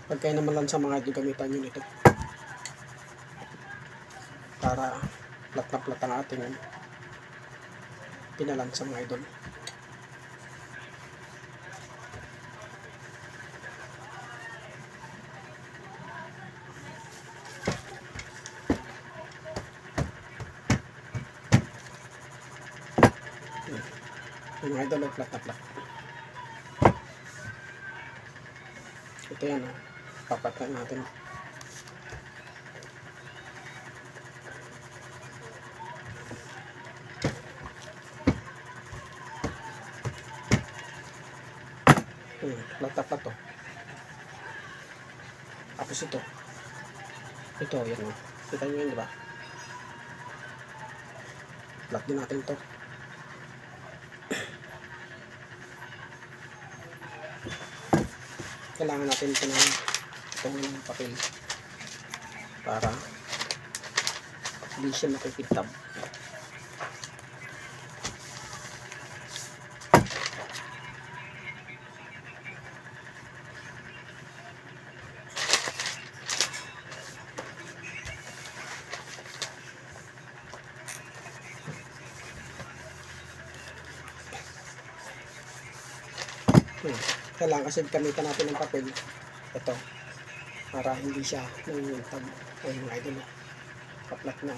Pagkaya naman lang sa mga idol, gamitan nyo nito para plat na plat ang ating pinalan sa mga idol. Yung mga idol, plat na plat. Ito yan, papatan natin. Plat na plat to. Tapos ito, yan, kita nyo yun, diba? Plat din natin to. Kailangan natin ito ng papel para hindi siya makikitab. Kailangan kasi gamitan natin ng papel ito para hindi siya nangingitab. Ay mga idol, kaplat na.